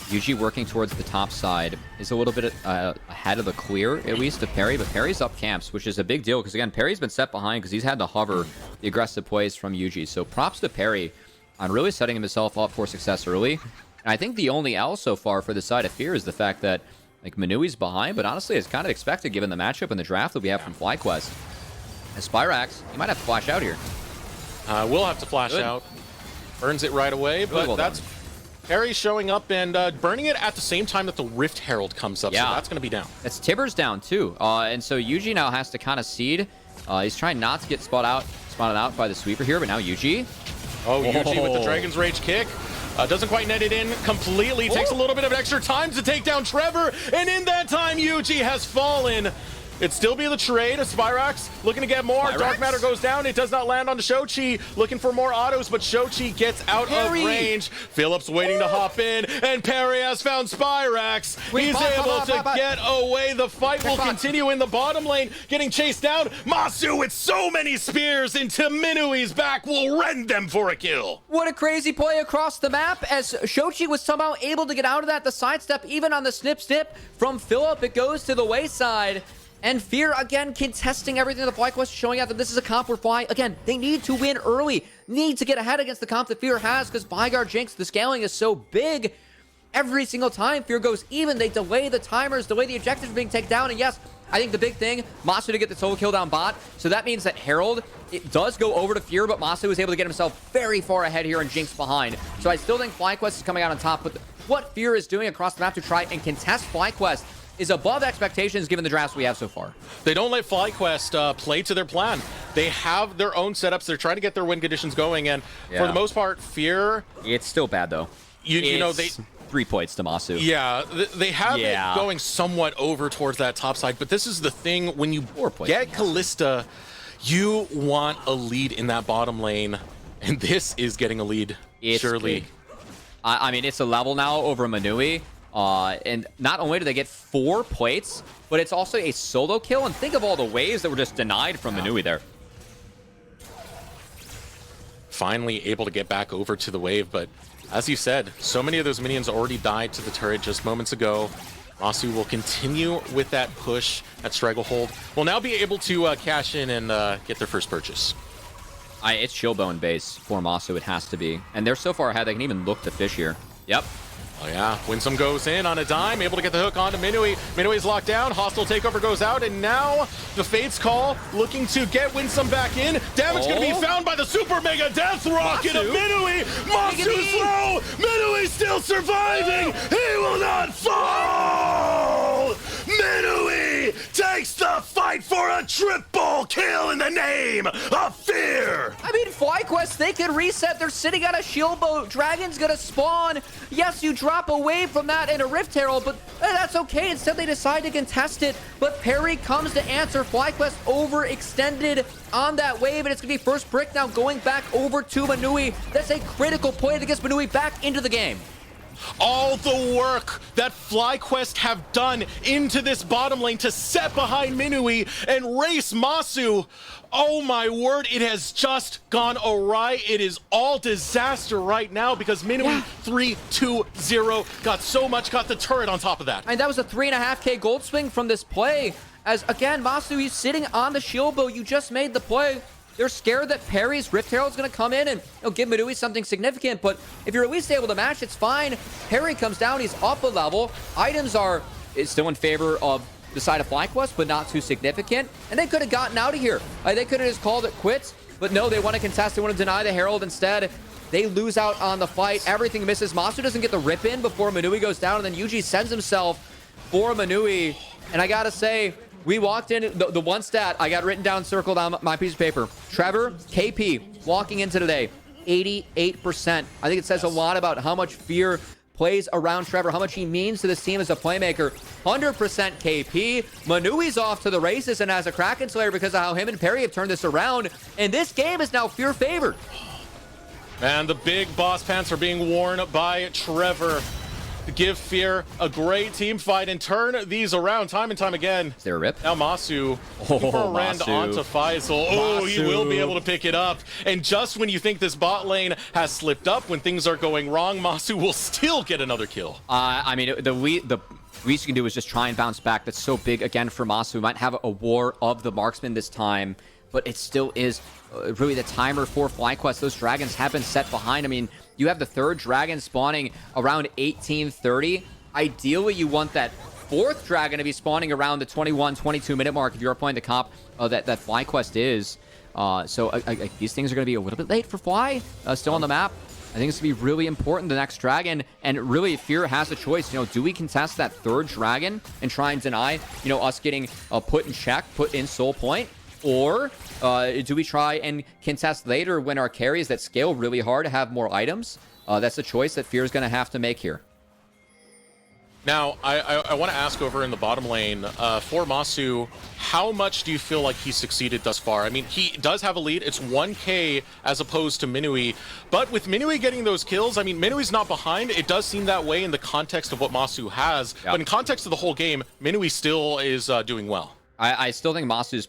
Yuji working towards the top side is a little bit ahead of the clear, at least to Perry, but Perry's up camps, which is a big deal because, again, Perry's been set behind because he's had to hover the aggressive plays from Yuji. So props to Perry on really setting himself up for success early. And I think the only L so far for the side of Fear is the fact that, like, Manui's behind, but honestly, it's kind of expected given the matchup and the draft that we have from FlyQuest. As Spyrax, he might have to flash out here. Will have to flash out. Burns it right away, but well that's Perry showing up and burning it at the same time that the Rift Herald comes up, so that's going to be down. It's Tibbers down, too. And so Yuji now has to kind of seed. He's trying not to get spotted out by the sweeper here, but now Yuji. Oh, Yuji with the Dragon's Rage kick. Doesn't quite net it in completely. Takes a little bit of extra time to take down Trevor, and in that time, Yuji has fallen. It'd still be the trade. Spyrax looking to get more. Dark Matter goes down. It does not land on Shochi. Looking for more autos, but Shochi gets out of range. Phillips waiting to hop in, and Perry has found Spyrax. He's able to get away. The fight will continue in the bottom lane, getting chased down. Masu with so many spears into Minui's back will rend them for a kill. What a crazy play across the map as Shochi was somehow able to get out of that. The sidestep, even on the snip from Phillip, it goes to the wayside. And Fear, again, contesting everything that FlyQuest is showing out that this is a comp where Fly, again, they need to win early. Need to get ahead against the comp that Fear has because Vygar Jinx, the scaling is so big. Every single time Fear goes even, they delay the timers, delay the objectives being taken down. And yes, I think the big thing, Masu to get the solo kill down bot. So that means that Herald, it does go over to Fear, but Masu is able to get himself very far ahead here and Jinx behind. So I still think FlyQuest is coming out on top. But what Fear is doing across the map to try and contest FlyQuest is above expectations given the drafts we have so far. They don't let FlyQuest play to their plan. They have their own setups. They're trying to get their win conditions going, and for the most part, Fear... It's still bad, though. You know, they... 3 points to Masu. Yeah, they have it going somewhat over towards that top side, but this is the thing, when you get Kalista, you want a lead in that bottom lane, and this is getting a lead, surely. I mean, it's a level now over Manui. And not only do they get 4 plates, but it's also a solo kill. And think of all the waves that were just denied from Manui there. Finally able to get back over to the wave, but as you said, so many of those minions already died to the turret just moments ago. Masu will continue with that push at Stranglehold. Will now be able to cash in and get their first purchase. It's Chillbone base for Masu, it has to be. And they're so far ahead, they can even look to fish here. Yep. Oh yeah, Winsome goes in on a dime, able to get the hook onto Minui. Minui's locked down, hostile takeover goes out, and now the Fate's Call looking to get Winsome back in. Damage gonna be found by the Super Mega Death Rocket of Minui. Masu's low, Minui still surviving. He will not fall. Minui takes the fight for a triple kill in the name of Fear. I mean, FlyQuest, they can reset. They're sitting on a shield boat. Dragon's gonna spawn. Yes, you drop away from that in a Rift Herald, but that's okay. Instead, they decide to contest it, but Perry comes to answer. FlyQuest overextended on that wave, and it's gonna be first brick now going back over to Manui. That's a critical play to get Manui back into the game. All the work that FlyQuest have done into this bottom lane to set behind Minui and race Masu. Oh my word, it has just gone awry. It is all disaster right now because Minui 3-2-0 got so much, got the turret on top of that. And that was a 3.5k gold swing from this play. As again, Masu, he's sitting on the shield bow. You just made the play. They're scared that Perry's Rift Herald's going to come in and give Minui something significant, but if you're at least able to match, it's fine. Perry comes down, he's up a level. Items are still in favor of the side of FlyQuest, but not too significant. And they could have gotten out of here. They could have just called it quits, but no, they want to contest. They want to deny the Herald instead. They lose out on the fight. Everything misses. Masu doesn't get the rip in before Minui goes down, and then Yuji sends himself for Minui. And I got to say, we walked in, the one stat I got written down, circled on my piece of paper. Trevor, KP, walking into today, 88%. I think it says a lot about how much fear plays around Trevor, how much he means to this team as a playmaker. 100% KP. Manui's off to the races and as a Kraken Slayer because of how him and Perry have turned this around. And this game is now fear favored. And the big boss pants are being worn by Trevor to give Fear a great team fight and turn these around time and time again. Is there a rip? Now Masu for a rend onto Faisal. Oh, he will be able to pick it up. And just when you think this bot lane has slipped up, when things are going wrong, Masu will still get another kill. I mean, the least you can do is just try and bounce back. That's so big again for Masu. We might have a war of the marksman this time, but it still is really the timer for FlyQuest. Those dragons have been set behind. I mean, you have the third dragon spawning around 1830. Ideally, you want that fourth dragon to be spawning around the 21-22 minute mark if you're playing the comp that FlyQuest is. So these things are going to be a little bit late for Fly, still on the map. I think it's going to be really important, the next dragon, and really Fear has a choice. Do we contest that third dragon and try and deny, us getting put in check, put in soul point? Or do we try and contest later when our carries that scale really hard have more items? That's a choice that Fear is going to have to make here. Now, I want to ask over in the bottom lane, for Masu, how much do you feel like he's succeeded thus far? I mean, he does have a lead. It's 1k as opposed to Minui. But with Minui getting those kills, I mean, Minui's not behind. It does seem that way in the context of what Masu has. Yep. But in context of the whole game, Minui still is doing well. I still think Masu's,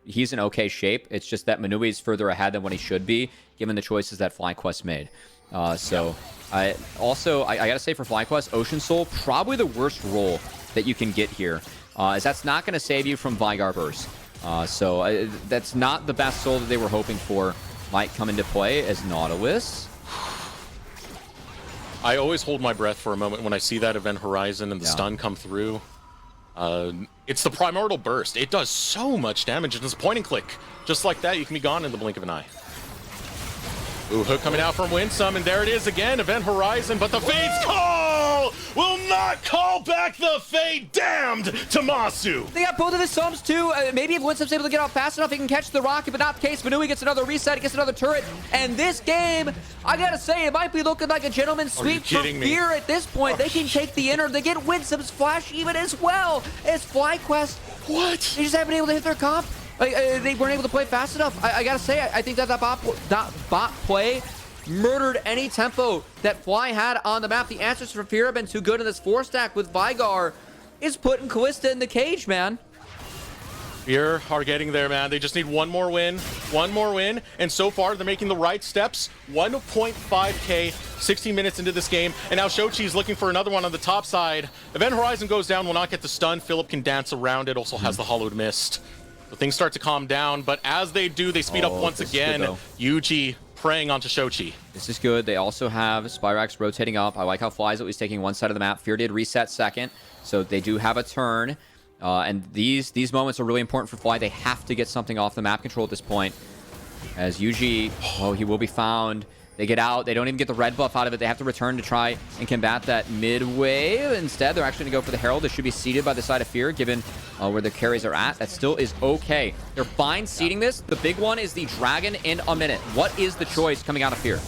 he's in okay shape. It's just that Manui's further ahead than what he should be, given the choices that FlyQuest made. I gotta say for FlyQuest, Ocean Soul, probably the worst role that you can get here, as that's not going to save you from Vigar Burst. That's not the best soul that they were hoping for might come into play as Nautilus. I always hold my breath for a moment when I see that Event Horizon and the stun come through. It's the Primordial Burst. It does so much damage, and it's point and click. Just like that, you can be gone in the blink of an eye. Ooh, hook coming out from Winsome, and there it is again, Event Horizon, but the Fate's call will not call back the Fate. Damned to Masu. They got both of his sums too. Maybe if Winsome's able to get out fast enough, he can catch the rocket, but not the case. Manui gets another reset, he gets another turret, and this game, I gotta say, it might be looking like a gentleman's sweep for Fear at this point. They can take the inner, they get Winsome's flash even as well as FlyQuest. What? They just haven't been able to hit their comp. They weren't able to play fast enough. I gotta say, I think that bot play murdered any tempo that Fly had on the map. The answers for Fear have been too good in this 4-stack with Vigar is putting Callista in the cage, man. Fear are getting there, man. They just need one more win, and so far they're making the right steps. 1.5k, 16 minutes into this game, and now Shochi's looking for another one on the top side. Event Horizon goes down, will not get the stun. Philip can dance around it, also has the Hollowed Mist. So things start to calm down, but as they do, they speed up once again. Yuji preying onto Shochi. This is good. They also have Spyrax rotating up. I like how Fly's at least taking one side of the map. Fear did reset second, so they do have a turn. And these moments are really important for Fly. They have to get something off the map control at this point. As Yuji, he will be found. They get out. They don't even get the red buff out of it. They have to return to try and combat that midway. Instead, they're actually going to go for the Herald. They should be seated by the side of Fear, given where their carries are at. That still is okay. They're fine seating this. The big one is the Dragon in a minute. What is the choice coming out of Fear?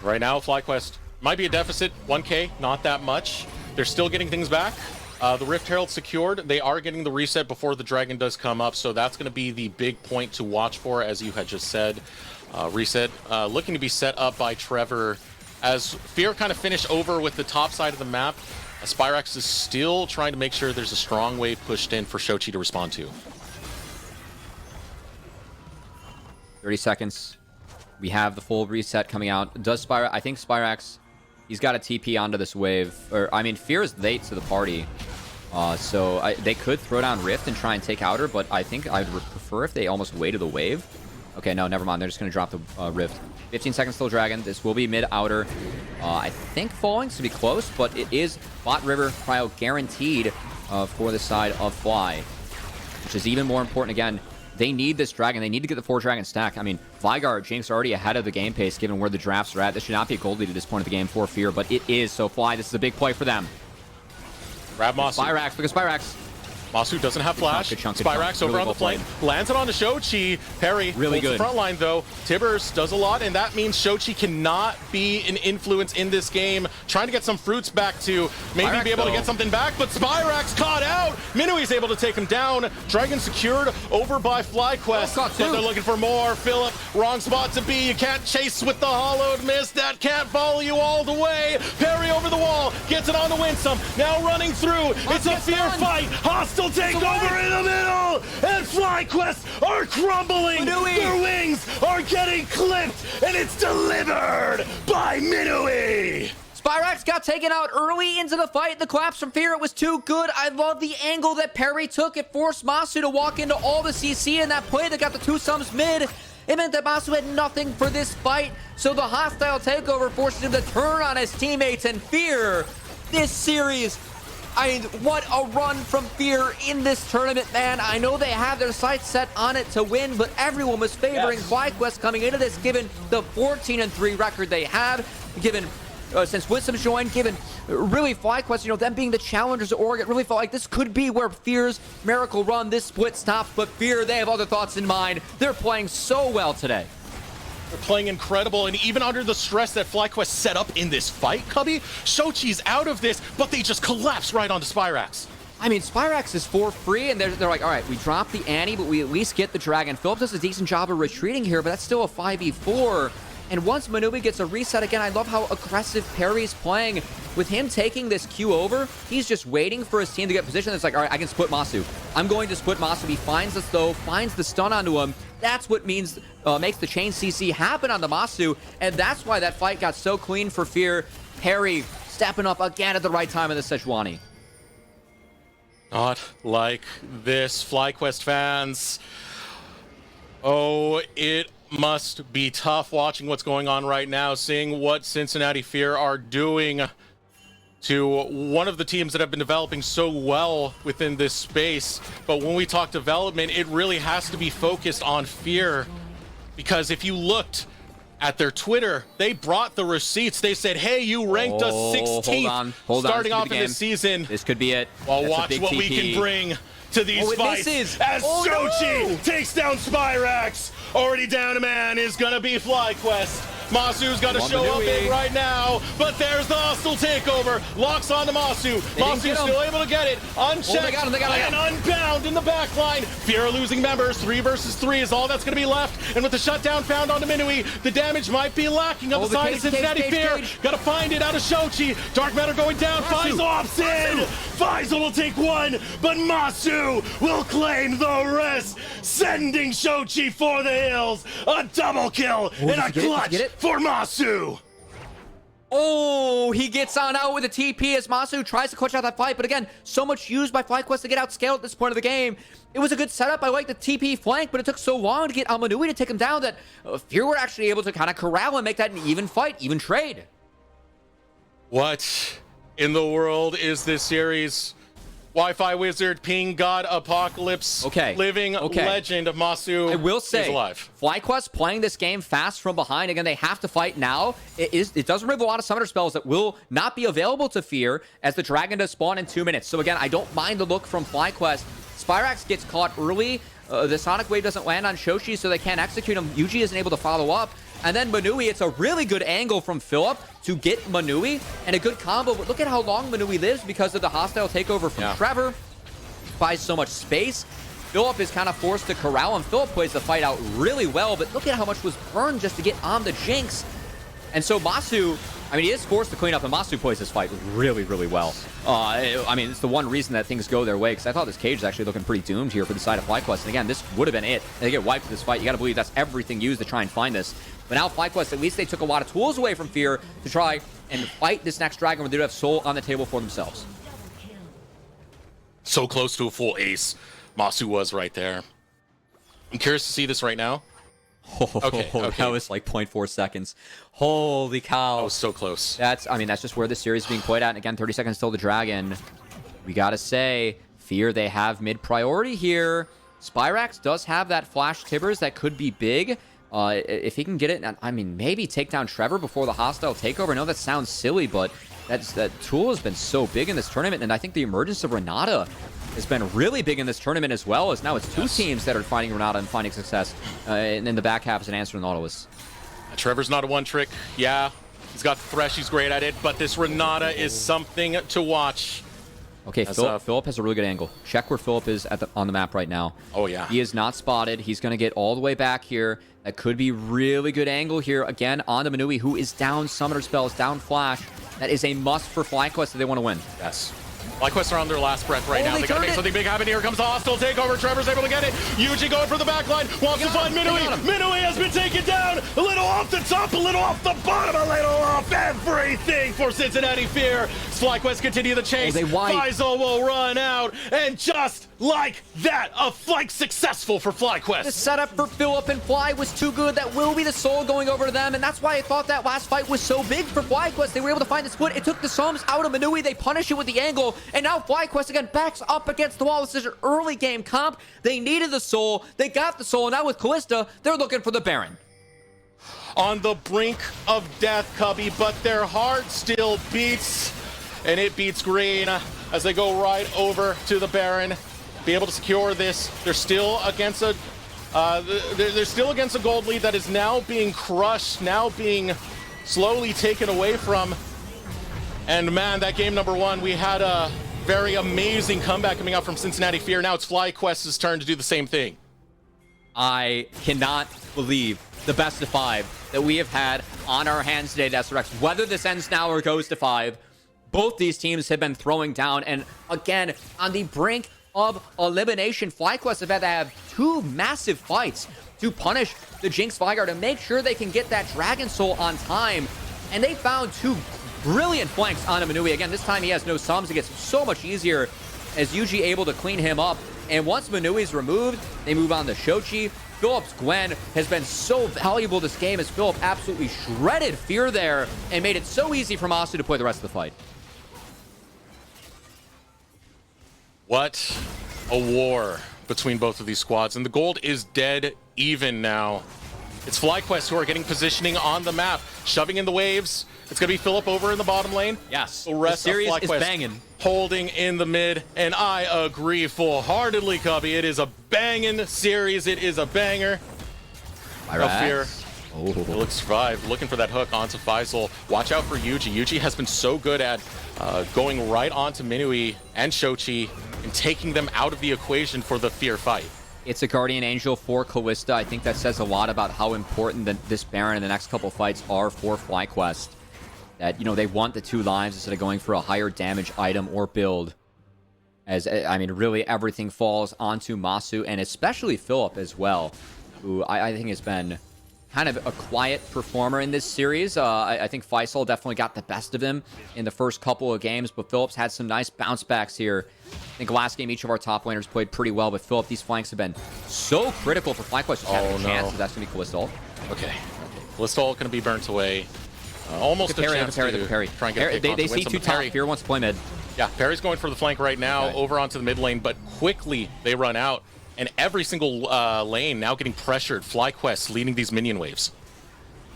Right now, FlyQuest might be a deficit. 1k, not that much. They're still getting things back. The Rift Herald secured. They are getting the reset before the Dragon does come up, so that's going to be the big point to watch for, as you had just said. Reset looking to be set up by Trevor As Fear kind of finish over with the top side of the map, Spyrax is still trying to make sure there's a strong wave pushed in for Shochi to respond to. 30 seconds. We have the full reset coming out. Does Spyrax... I think Spyrax, he's got a TP onto this wave. Or, I mean, Fear is late to the party. So they could throw down Rift and try and take Outer, but I think I would prefer if they almost waited the wave. Okay, no, never mind. They're just going to drop the Rift. 15 seconds still Dragon. This will be mid-Outer. I think falling to be close, but it is Bot River Cryo guaranteed for the side of Fly, which is even more important. Again, they need this Dragon. They need to get the 4-Dragon stack. I mean, Vygar, Jinx are already ahead of the game pace given where the drafts are at. This should not be a gold lead at this point of the game for Fear, but it is. So Fly, this is a big play for them. Grab Masu. Spyrax, look at Spyrax. Masu doesn't have flash. Good chunk, Spyrax over really on the flank. Lands it on to Shochi. Perry really good. The front line, though. Tibbers does a lot, and that means Shochi cannot be an influence in this game. Trying to get some fruits back to maybe Spyrax, be able to get something back, but Spyrax caught out. Minui's able to take him down. Dragon secured over by FlyQuest, but they're looking for more. Philip, wrong spot to be. You can't chase with the hollowed mist. That can't follow you all the way. Perry over the wall, gets it on to Winsome. Now running through. It's a Fear fight. Hostile takeover in the middle, and FlyQuest are crumbling. Their wings are getting clipped, and it's delivered by Minui. Spyrax got taken out early into the fight. The collapse from Fear, it was too good. I love the angle that Perry took. It forced Masu to walk into all the CC in that play that got the 2 sums mid. It meant that Masu had nothing for this fight, so the hostile takeover forces him to turn on his teammates, and Fear, this series, I mean, what a run from Fear in this tournament, man. I know they have their sights set on it to win, but everyone was favoring FlyQuest coming into this, given the 14-3 record they have, given since Wisdom's joined, given really FlyQuest, you know, them being the challengers of Oregon, it really felt like this could be where Fear's miracle run, this split stops, but Fear, they have other thoughts in mind. They're playing so well today. They're playing incredible, and even under the stress that FlyQuest set up in this fight, Cubby, Shochi's out of this, but they just collapse right onto Spyrax. I mean, Spyrax is for free, and they're like, all right, we drop the Annie, but we at least get the Dragon. Phillips does a decent job of retreating here, but that's still a 5v4. And once Minui gets a reset again, I love how aggressive Perry's playing. With him taking this Q over, he's just waiting for his team to get positioned. It's like, all right, I can split Masu. I'm going to split Masu. He finds us, though, finds the stun onto him. That's what makes the chain CC happen on the Masu, and that's why that fight got so clean for Fear. Perry stepping up again at the right time in the Sejuani. Not like this, FlyQuest fans. Oh, it must be tough watching what's going on right now, seeing what Cincinnati Fear are doing to one of the teams that have been developing so well within this space. But when we talk development, it really has to be focused on Fear, because if you looked at their Twitter, they brought the receipts. They said, hey, you ranked us 16th starting off in this season. This could be it. Well, watch what we can bring to these fights as Shochi takes down Spyrax. Already down a man is gonna be FlyQuest. Masu's got to show up big right now, but there's the hostile takeover. Locks on to Masu. Masu's still able to get it. Unchecked and unbound in the backline. Fear losing members. 3 versus 3 is all that's going to be left. And with the shutdown found onto Minui, the damage might be lacking on the side of Cincinnati Fear. Got to find it out of Shochi. Dark Matter going down. Faisal opts in. Faisal will take 1, but Masu will claim the rest, sending Shochi for the hills. A double kill and a clutch for Masu. Oh, he gets on out with a TP as Masu tries to clutch out that fight. But again, so much used by FlyQuest to get outscaled at this point of the game. It was a good setup. I like the TP flank, but it took so long to get Almanui to take him down that Fear were actually able to kind of corral and make that an even fight, even trade. What in the world is this series? Wi-Fi Wizard, Ping God, Apocalypse, living legend of Masu. I will say, is alive. FlyQuest playing this game fast from behind. Again, they have to fight now. It does remove a lot of summoner spells that will not be available to Fear as the Dragon does spawn in 2 minutes. So again, I don't mind the look from FlyQuest. Spyrax gets caught early. The Sonic Wave doesn't land on Shochi, so they can't execute him. Yuji isn't able to follow up. And then Minui, it's a really good angle from Philip to get Minui, and a good combo. But look at how long Minui lives because of the hostile takeover from Trevor. Buys so much space. Philip is kind of forced to corral, and Philip plays the fight out really well. But look at how much was burned just to get on the Jinx. And so Masu, I mean, he is forced to clean up, and Masu plays this fight really, really well. I mean, it's the one reason that things go their way, because I thought this cage is actually looking pretty doomed here for the side of FlyQuest. And again, this would have been it. They get wiped in this fight. You got to believe that's everything used to try and find this. But now FlyQuest, at least they took a lot of tools away from Fear to try and fight this next dragon where they do have Soul on the table for themselves. So close to a full ace. Masu was right there. I'm curious to see this right now. Okay. That was like 0.4 seconds. Holy cow. That was so close. I mean, that's just where the series is being played at. And again, 30 seconds till the dragon. We got to say, Fear, they have mid priority here. Spyrax does have that flash Tibbers that could be big. If he can get it, I mean, maybe take down Trevor before the hostile takeover. I know that sounds silly, but that tool has been so big in this tournament. And I think the emergence of Renata has been really big in this tournament as well, as now it's two teams that are finding Renata and finding success. And in the back half is an answer to Nautilus. Trevor's not a one trick. Yeah, he's got the Thresh. He's great at it. But this Renata is something to watch. Okay, Philip has a really good angle. Check where Philip is on the map right now. Oh, yeah. He is not spotted. He's going to get all the way back here. That could be really good angle here. Again, on to Manui, who is down Summoner Spells, down Flash. That is a must for FlyQuest if they want to win. Yes. FlyQuest are on their last breath right now. They gotta make something big happen. Here comes the hostile takeover. Trevor's able to get it. Yuji going for the back line. Wants to find Minui. Minui has been taken down. A little off the top, a little off the bottom, a little off everything for Cincinnati Fear. FlyQuest continue the chase. Faisal will run out. And just like that, a FLYC successful for FlyQuest. The setup for Philip and Fly was too good. That will be the soul going over to them. And that's why I thought that last fight was so big for FlyQuest. They were able to find the split. It took the Sums out of Manui. They punish it with the angle. And now FlyQuest again backs up against the wall. This is an early game comp. They needed the soul. They got the soul. Now with Callista, they're looking for the Baron. On the brink of death, Cubby, but their heart still beats. And it beats green as they go right over to the Baron. Be able to secure this. They're still against a gold lead that is now being crushed, now being slowly taken away from. And man, that game number one, we had a very amazing comeback coming out from Cincinnati Fear. Now it's FlyQuest's turn to do the same thing. I cannot believe the best of 5 that we have had on our hands today, Desrex. Whether this ends now or goes to 5, both these teams have been throwing down. And again, on the brink of elimination, FlyQuest have had to have 2 massive fights to punish the Jinx Vanguard and make sure they can get that Dragon Soul on time. And they found 2 brilliant flanks on Manui. Again, this time he has no sums. It gets so much easier as Yuji able to clean him up. And once Manui's removed, they move on to Shochi. Philip's Gwen has been so valuable this game as Philip absolutely shredded Fear there and made it so easy for Masu to play the rest of the fight. What a war between both of these squads. And the gold is dead even now. It's FlyQuest who are getting positioning on the map, shoving in the waves. It's going to be Philip over in the bottom lane. Yes, the rest the series of FlyQuest is banging. Holding in the mid. And I agree full-heartedly, Cubby. It is a banging series. It is a banger. No fear. Oh. Look, survived. Looking for that hook onto Faisal. Watch out for Yuji. Yuji has been so good at going right onto Minui and Shochi and taking them out of the equation for the Fear fight. It's a Guardian Angel for Callista. I think that says a lot about how important this Baron and the next couple fights are for FlyQuest. That, you know, they want the 2 lives instead of going for a higher damage item or build. As, I mean, really everything falls onto Masu and especially Philip as well, who I think has been kind of a quiet performer in this series. I think Faisal definitely got the best of him in the first couple of games, but Philip's had some nice bounce backs here. I think last game, each of our top laners played pretty well, but Philip, these flanks have been so critical for FlyQuest to have a chance. That's going to be Callista. Okay. Callista going to be burnt away. Almost a chance to try and get a They see 2 top. Fear wants to play mid. Yeah, Perry's going for the flank right now, over onto the mid lane, but quickly they run out. And every single lane now getting pressured. FlyQuest leading these minion waves.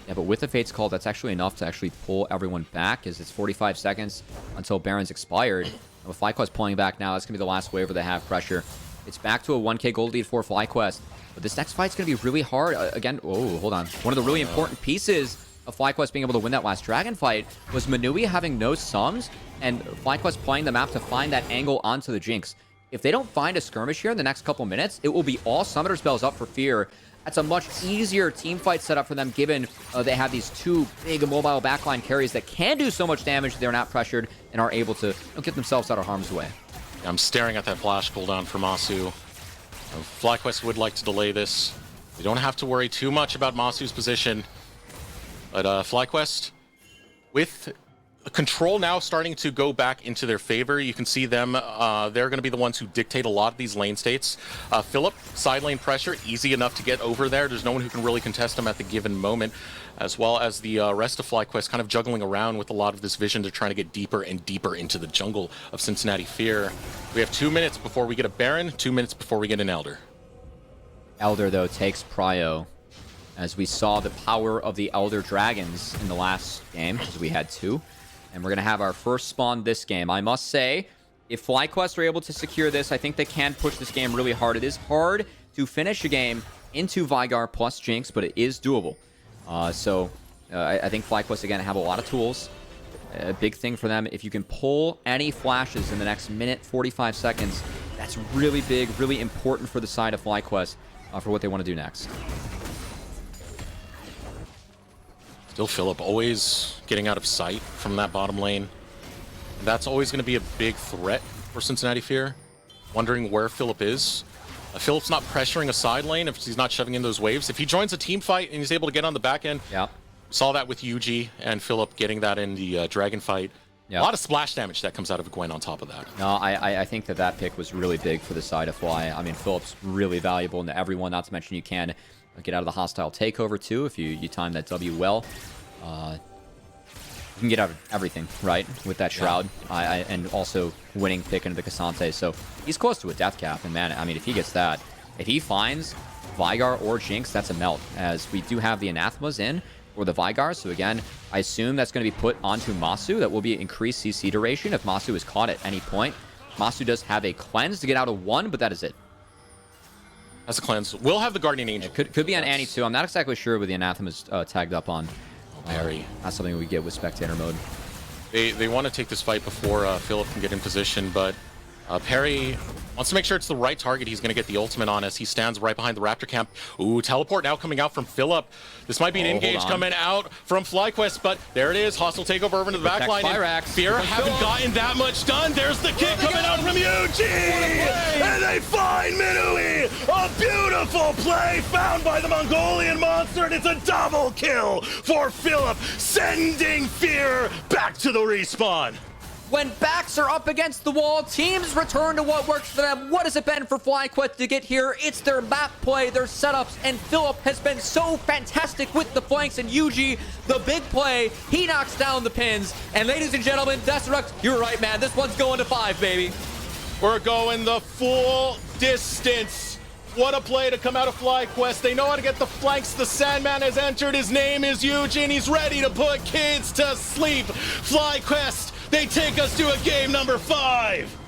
Yeah, but with the Fates call, that's actually enough to actually pull everyone back, as it's 45 seconds until Baron's expired. And with FlyQuest pulling back now, that's going to be the last wave where they have pressure. It's back to a 1k gold lead for FlyQuest. But this next fight's going to be really hard. Again, oh, hold on. One of the really important pieces of FlyQuest being able to win that last dragon fight was Manui having no sums and FlyQuest playing the map to find that angle onto the Jinx. If they don't find a skirmish here in the next couple minutes, it will be all Summoner Spells up for Fear. That's a much easier team fight setup for them, given they have these two big mobile backline carries that can do so much damage. They're not pressured and are able to get themselves out of harm's way. I'm staring at that flash cooldown for Masu. FlyQuest would like to delay this. They don't have to worry too much about Masu's position. But FlyQuest, with control now starting to go back into their favor, you can see them, they're going to be the ones who dictate a lot of these lane states. Philip, side lane pressure, easy enough to get over there. There's no one who can really contest him at the given moment, as well as the rest of FlyQuest kind of juggling around with a lot of this vision. They're trying to get deeper and deeper into the jungle of Cincinnati Fear. We have 2 minutes before we get a Baron, 2 minutes before we get an Elder. Elder, though, takes prio, as we saw the power of the Elder Dragons in the last game, because we had 2. And we're going to have our first spawn this game. I must say, if FlyQuest are able to secure this, I think they can push this game really hard. It is hard to finish a game into Vygar plus Jinx, but it is doable. I think FlyQuest, again, have a lot of tools. A big thing for them, if you can pull any flashes in the next minute, 45 seconds, that's really big, really important for the side of FlyQuest for what they want to do next. Still Philip always getting out of sight from that bottom lane. That's always going to be a big threat for Cincinnati Fear. Wondering where Philip is. Philip's not pressuring a side lane if he's not shoving in those waves. If he joins a team fight and he's able to get on the back end, saw that with UG and Philip getting that in the Dragon fight. A lot of splash damage that comes out of Gwen on top of that. No, I think that pick was really big for the side of Fly. I mean, Philip's really valuable to everyone, not to mention you can get out of the hostile takeover too if you time that W well. You can get out of everything, right, with that Shroud. And also winning pick into the Cassante. So he's close to a death cap. And man, I mean, if he gets that, if he finds Vygar or Jinx, that's a melt. As we do have the Anathemas in for the Vygar. So again, I assume that's going to be put onto Masu. That will be increased CC duration if Masu is caught at any point. Masu does have a cleanse to get out of 1, but that is it. As a cleanse. We'll have the Guardian Angel. It could be on Annie too. I'm not exactly sure what the Anathema's tagged up on. Perry. That's something we get with spectator mode. They want to take this fight before Philip can get in position, but Perry wants to make sure it's the right target he's going to get the ultimate on as he stands right behind the Raptor camp. Ooh, teleport now coming out from Philip. This might be an engage coming out from FlyQuest, but there it is. Hostile takeover over into the backline. Fear haven't gotten that much done. There's the kick coming out from UG! And they find Minui! A beautiful play found by the Mongolian monster, and it's a double kill for Philip, sending Fear back to the respawn. When backs are up against the wall, teams return to what works for them. What has it been for FlyQuest to get here? It's their map play, their setups, and Philip has been so fantastic with the flanks, and UG, the big play, he knocks down the pins. And ladies and gentlemen, Destruct, you're right, man. This one's going to 5, baby. We're going the full distance. What a play to come out of FlyQuest. They know how to get the flanks. The Sandman has entered. His name is Eugene. He's ready to put kids to sleep. FlyQuest, they take us to a game number 5.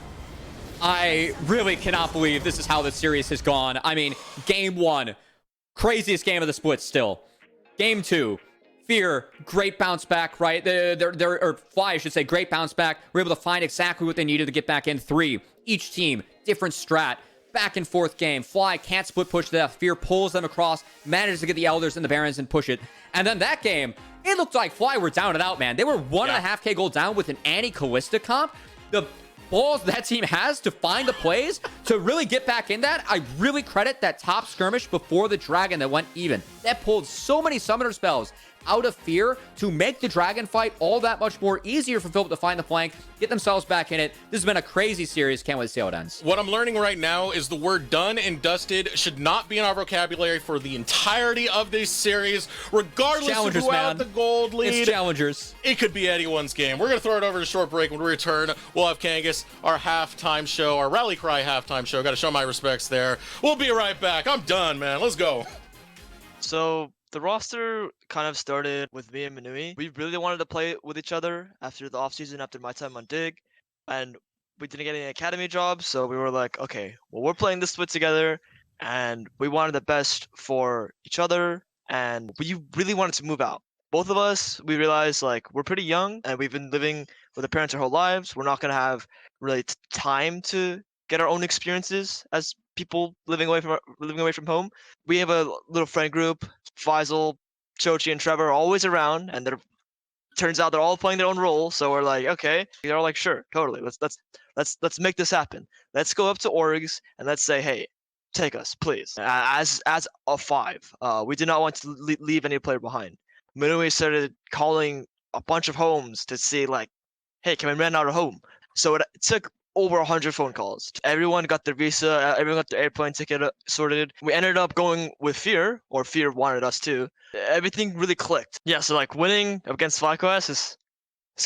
I really cannot believe this is how the series has gone. I mean, game 1, craziest game of the split still. Game 2, Fear, great bounce back, right? Or Fly, I should say, great bounce back. We're able to find exactly what they needed to get back in. 3, each team, different strat. Back and forth game. Fly can't split push to death. Fear pulls them across, manages to get the Elders and the Barons and push it. And then that game, it looked like Fly were down and out, man. They were 1.5K gold down with an Annie-Callista comp. The balls that team has to find the plays to really get back in that. I really credit that top skirmish before the Dragon that went even. That pulled so many summoner spells out of Fear to make the Dragon fight all that much more easier for Philip to find the flank, get themselves back in it. This has been a crazy series. Can't wait to see how it ends. What I'm learning right now is the word done and dusted should not be in our vocabulary for the entirety of this series, regardless of who had the gold lead. It's Challengers. It could be anyone's game. We're going to throw it over to a short break. When we return, we'll have Kangas, our halftime show, our Rally Cry halftime show. Got to show my respects there. We'll be right back. I'm done, man. Let's go. So the roster kind of started with me and Minui. We really wanted to play with each other after the offseason, after my time on Dig, and we didn't get any academy jobs, so we were like, okay, well, we're playing this split together, and we wanted the best for each other, and we really wanted to move out. Both of us, we realized, like, we're pretty young, and we've been living with our parents our whole lives. We're not going to have really time to get our own experiences as people living away from home. We have a little friend group. Faisal, Chochi, and Trevor are always around, and turns out they're all playing their own role. So we're like, okay, they're all like, sure, totally. Let's make this happen. Let's go up to orgs and let's say, hey, take us, please. As a 5, we did not want to leave any player behind. Minui started calling a bunch of homes to see like, hey, can we rent out a home? So it took over 100 phone calls. Everyone got their visa, everyone got their airplane ticket sorted. We ended up going with Fear, or Fear wanted us to. Everything really clicked. Yeah, so like winning against FlyQuest is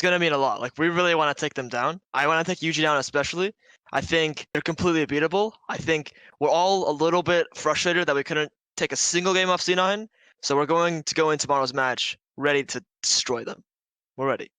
gonna mean a lot. Like we really want to take them down. I want to take UG down especially. I think they're completely beatable. I think we're all a little bit frustrated that we couldn't take a single game off C9. So we're going to go into tomorrow's match ready to destroy them. We're ready.